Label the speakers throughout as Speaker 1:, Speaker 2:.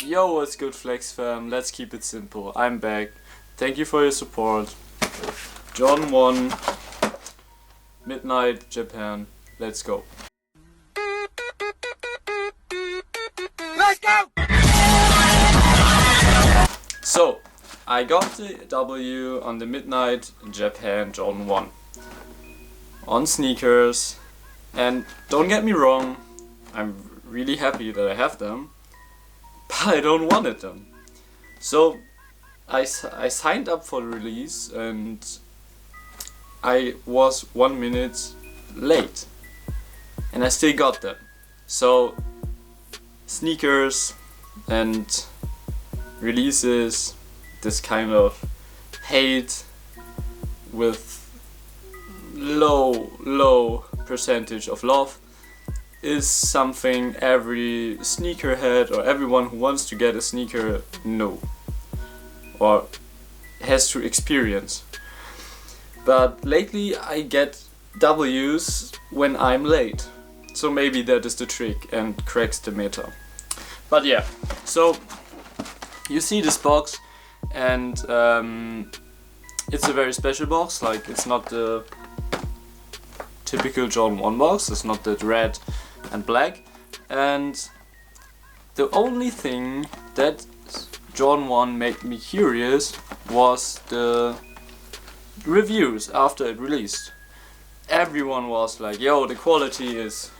Speaker 1: Yo, what's good, Flex fam? Let's keep it simple. I'm back. Thank you for your support. Jordan 1, Midnight, Japan. Let's go.
Speaker 2: Let's go!
Speaker 1: So, I got the W on the Midnight Japan Jordan 1 on sneakers, and don't get me wrong, I'm really happy that I have them, but I don't wanted them. So I signed up for the release and I was 1 minute late and I still got them. So sneakers and releases, this kind of hate with low percentage of love, is something every sneakerhead or everyone who wants to get a sneaker know or has to experience. But lately I get W's when I'm late, so maybe that is the trick and cracks the meta. But yeah, so you see this box, and it's a very special box. Like, it's not the typical Jordan 1 box, it's not that red and black, and the only thing that Jordan 1 made me curious was the reviews after it released. Everyone was like, yo, the quality is,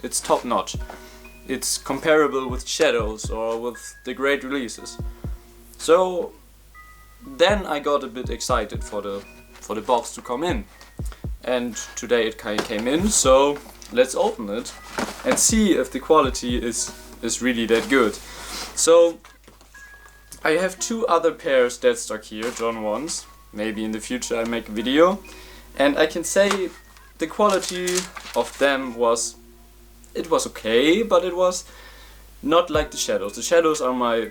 Speaker 1: it's top notch. It's comparable with Shadows or with the great releases. So then I got a bit excited for the box to come in. And today it came in, so let's open it and see if the quality is really that good. So I have two other pairs dead stock here, Jordan 1s. Maybe in the future I make a video. And I can say the quality of them was okay, but it was not like the Shadows. The Shadows are my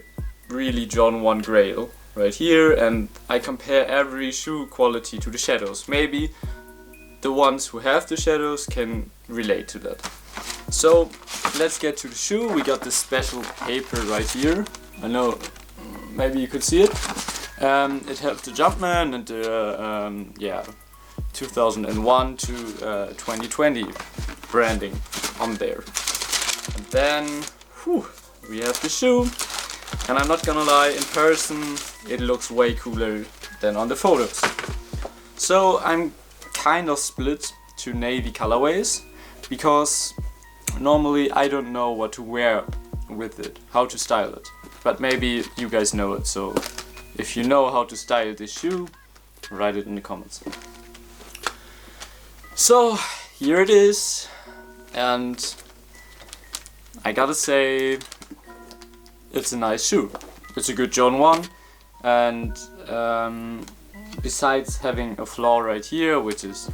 Speaker 1: really Jordan 1 grail right here, and I compare every shoe quality to the Shadows. Maybe the ones who have the Shadows can relate to that. So let's get to the shoe. We got this special paper right here. I know, maybe you could see it. It has the Jumpman and the 2001 to 2020 branding on there. And then we have the shoe. And I'm not gonna lie, in person it looks way cooler than on the photos. So I'm kind of split to navy colorways, because normally I don't know what to wear with it, how to style it. But maybe you guys know it, so if you know how to style this shoe, write it in the comments. So here it is, and I gotta say, it's a nice shoe. It's a good Jordan 1, and besides having a flaw right here, which is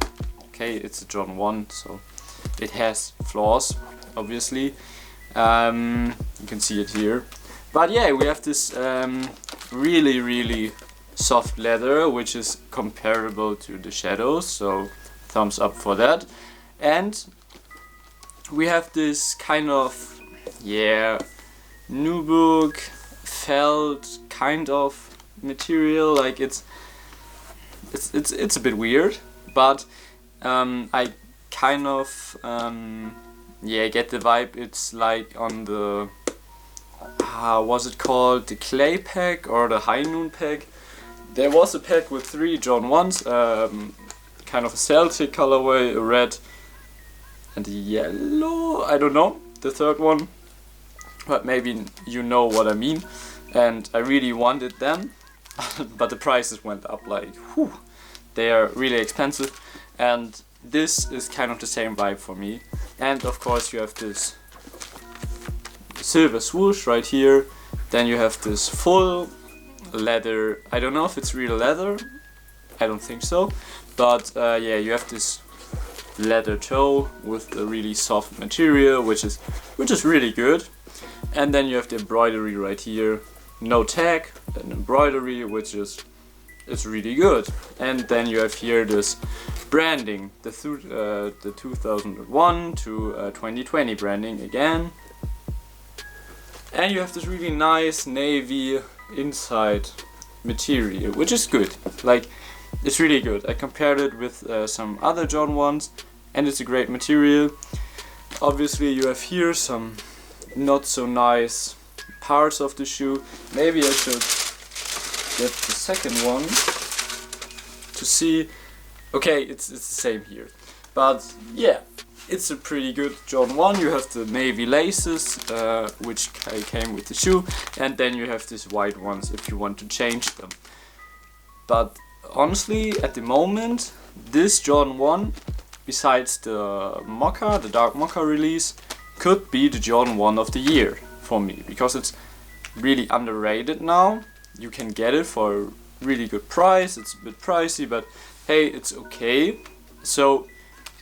Speaker 1: okay, it's a Jordan 1, so it has flaws, obviously. You can see it here. But yeah, we have this really soft leather, which is comparable to the Shadows, so thumbs up for that. And we have this kind of, nubuck felt kind of material. Like, it's a bit weird, but I kind of get the vibe. It's like on the was it called the clay pack or the high noon pack? There was a pack with 3 Jordan 1s, kind of a Celtic colorway, a red and a yellow, I don't know, the third one, but maybe you know what I mean. And I really wanted them, but the prices went up, like, they are really expensive, and this is kind of the same vibe for me. And of course you have this silver swoosh right here, then you have this full leather, I don't know if it's real leather, I don't think so, but you have this leather toe with a really soft material, which is really good. And then you have the embroidery right here, no tag, an embroidery, which is really good. And then you have here this branding, the 2001 to 2020 branding again. And you have this really nice navy inside material, which is good. Like, it's really good. I compared it with some other John 1s, and it's a great material. Obviously you have here some not so nice parts of the shoe. Maybe I should get the second one to see. Okay, it's the same here. But yeah, it's a pretty good John 1. You have the navy laces, which came with the shoe, and then you have these white ones if you want to change them. But honestly, at the moment, this John 1, besides the Mocha, the Dark Mocha release, could be the John 1 of the year for me, because it's really underrated now. You can get it for a really good price. It's a bit pricey, but hey, it's okay. So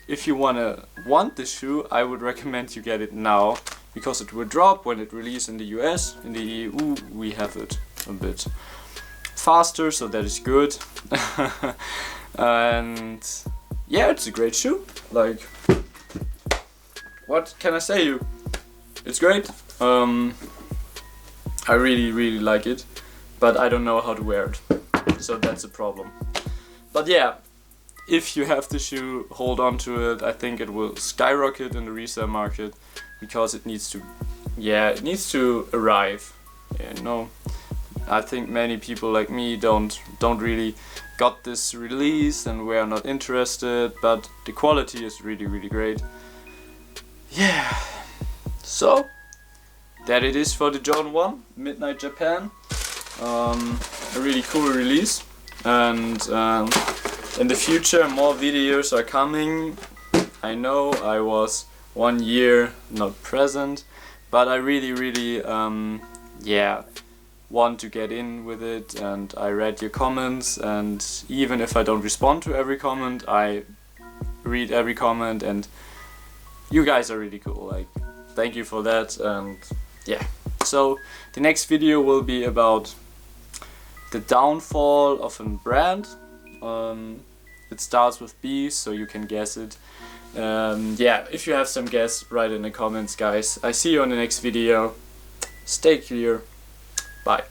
Speaker 1: if you want this shoe, I would recommend you get it now, because it will drop when it releases in the US. In the EU we have it a bit faster, so that is good. And yeah, it's a great shoe. Like, what can I say you? It's great. I really like it, but I don't know how to wear it, so that's a problem. But yeah, if you have the shoe, hold on to it. I think it will skyrocket in the resale market, because it needs to arrive. You know, I think many people like me don't really got this release and were not interested, but the quality is really great. Yeah, so that it is for the John 1 Midnight Japan. A really cool release, and in the future more videos are coming. I know I was 1 year not present, but I really want to get in with it, and I read your comments, and even if I don't respond to every comment, I read every comment, and you guys are really cool. Like, thank you for that. And yeah, so the next video will be about the downfall of a brand. It starts with B, so you can guess it. Yeah, if you have some guess, write in the comments, guys. I see you on the next video. Stay clear. Bye.